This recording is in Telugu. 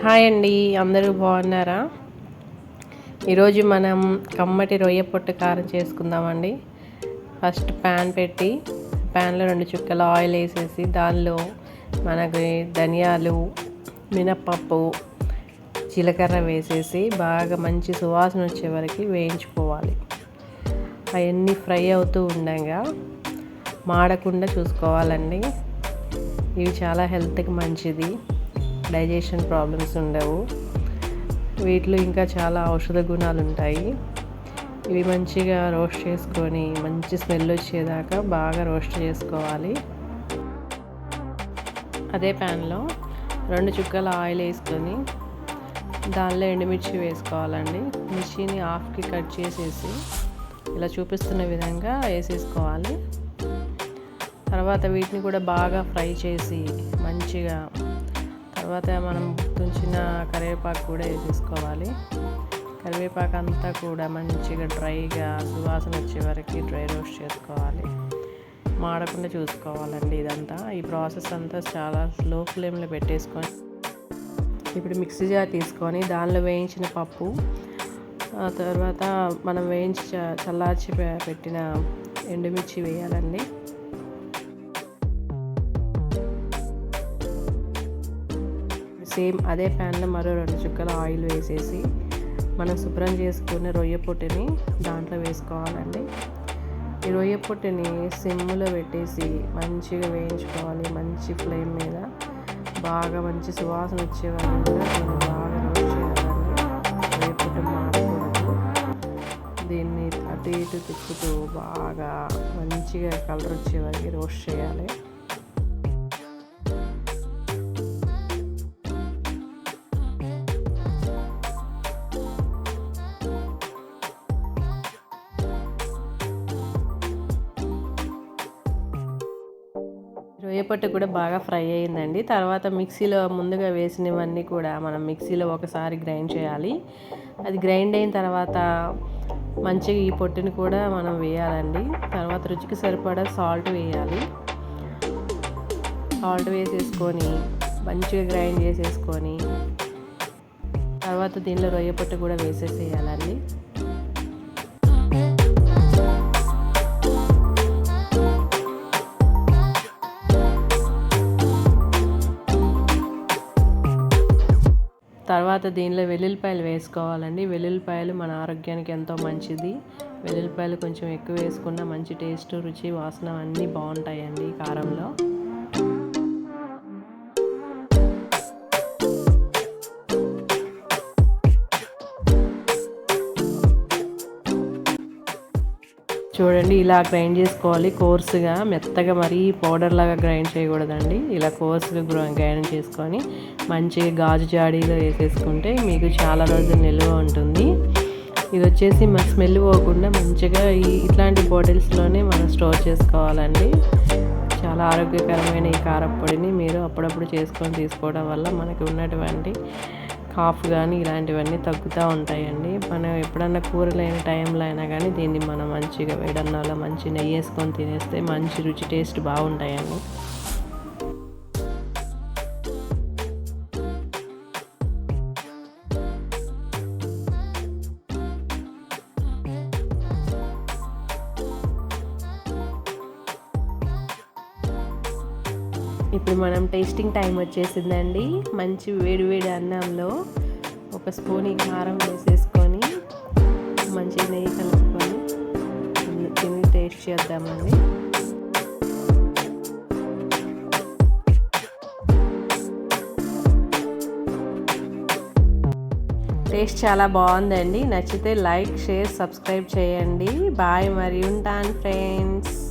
హాయ్ అండి, అందరూ బాగున్నారా? ఈరోజు మనం కమ్మటి రొయ్య పొట్టు కారం చేసుకుందామండి. ఫస్ట్ ప్యాన్ పెట్టి ప్యాన్లో 2 చుక్కల ఆయిల్ వేసేసి దానిలో మనకి ధనియాలు, మినప్పప్పు, జీలకర్ర వేసేసి బాగా మంచి సువాసన వచ్చే వరకు వేయించుకోవాలి. అవన్నీ ఫ్రై అవుతూ ఉండగా మాడకుండా చూసుకోవాలండి. ఇవి చాలా హెల్త్కి మంచిది, డైజెషన్ ప్రాబ్లమ్స్ ఉండవు. వీటిలో ఇంకా చాలా ఔషధ గుణాలు ఉంటాయి. ఇవి మంచిగా రోస్ట్ చేసుకొని మంచి స్మెల్ వచ్చేదాకా బాగా రోస్ట్ చేసుకోవాలి. అదే ప్యాన్లో 2 చుక్కల ఆయిల్ వేసుకొని దానిలో ఎండుమిర్చి వేసుకోవాలండి. మిర్చిని హాఫ్కి కట్ చేసేసి ఇలా చూపిస్తున్న విధంగా వేసేసుకోవాలి. తర్వాత వీటిని కూడా బాగా ఫ్రై చేసి మంచిగా తర్వాత మనం తుంచిన కరివేపాకు కూడా వేసేసుకోవాలి. కరివేపాకు అంతా కూడా మంచిగా డ్రైగా సువాసన వచ్చే వరకు డ్రై రోస్ట్ చేసుకోవాలి. మాడకుండా చూసుకోవాలండి. ఇదంతా ఈ ప్రాసెస్ అంతా చాలా స్లో ఫ్లేమ్లో పెట్టేసుకొని ఇప్పుడు మిక్సీ జార్ తీసుకొని దానిలో వేయించిన పప్పు, తర్వాత మనం వేయించి చల్లార్చి పెట్టిన ఎండుమిర్చి వేయాలండి. సేమ్ అదే ప్యాన్లో మరో 2 చుక్కల ఆయిల్ వేసేసి మనం శుభ్రం చేసుకున్న రొయ్య పొట్టుని దాంట్లో వేసుకోవాలండి. ఈ రొయ్య పొట్టుని సిమ్లో పెట్టేసి మంచిగా వేయించుకోవాలి. మంచి ఫ్లేమ్ మీద బాగా మంచి సువాసన వచ్చే వరకు కూడా దీన్ని బాగా రోస్ట్ చేయాలండి. రొయ్య పొట్టు మాడకూడదు. దీన్ని అటు ఇటు తిప్పుతూ బాగా మంచిగా కలర్ వచ్చే వరకు రోస్ట్ చేయాలి. రొయ్యపట్టు కూడా బాగా ఫ్రై అయ్యిందండి. తర్వాత మిక్సీలో ముందుగా వేసినవన్నీ కూడా మనం మిక్సీలో ఒకసారి గ్రైండ్ చేయాలి. అది గ్రైండ్ అయిన తర్వాత మంచిగా ఈ పొట్టుని కూడా మనం వేయాలండి. తర్వాత రుచికి సరిపడా సాల్ట్ వేయాలి. సాల్ట్ వేసేసుకొని మంచిగా గ్రైండ్ చేసేసుకొని తర్వాత దీనిలో రొయ్యపట్టు కూడా వేసేసేయాలండి. తర్వాత దీనిలో వెల్లుల్లిపాయలు వేసుకోవాలండి. వెల్లుల్లిపాయలు మన ఆరోగ్యానికి ఎంతో మంచిది. వెల్లుల్లిపాయలు కొంచెం ఎక్కువ వేసుకున్న మంచి టేస్ట్, రుచి, వాసన అన్నీ బాగుంటాయండి ఈ కారంలో. చూడండి, ఇలా గ్రైండ్ చేసుకోవాలి కోర్సుగా, మెత్తగా మరీ పౌడర్ లాగా గ్రైండ్ చేయకూడదండి. ఇలా కోర్సుగా గ్రైండ్ చేసుకొని మంచిగా గాజు జాడీలో వేసేసుకుంటే మీకు చాలా రోజులు నిల్వ ఉంటుంది. ఇది వచ్చేసి మన స్మెల్ పోకుండా మంచిగా ఇట్లాంటి బాటిల్స్లోనే మనం స్టోర్ చేసుకోవాలండి. చాలా ఆరోగ్యకరమైన ఈ కారపొడిని మీరు అప్పుడప్పుడు చేసుకొని తీసుకోవడం వల్ల మనకి ఉన్నటువంటి కాఫ్ కానీ ఇలాంటివన్నీ తగ్గుతూ ఉంటాయండి. మనం ఎప్పుడన్నా కూరలైన టైంలో అయినా కానీ దీన్ని మనం మంచిగా వేడన్నాలో మంచి నెయ్యి వేసుకొని తినేస్తే మంచి రుచి టేస్ట్ బాగుంటాయండి. ఇప్పుడు మనం టేస్టింగ్ టైం వచ్చేసిందండి. మంచి వేడివేడి అన్నంలో 1 స్పూన్ ఈ కారం వేసేసుకొని మంచిగా నెయ్యి కలుపుకొని తిని టేస్ట్ చేద్దామండి. టేస్ట్ చాలా బాగుందండి. నచ్చితే లైక్, షేర్, సబ్స్క్రైబ్ చేయండి. బాయ్, మరి ఉంటాను ఫ్రెండ్స్.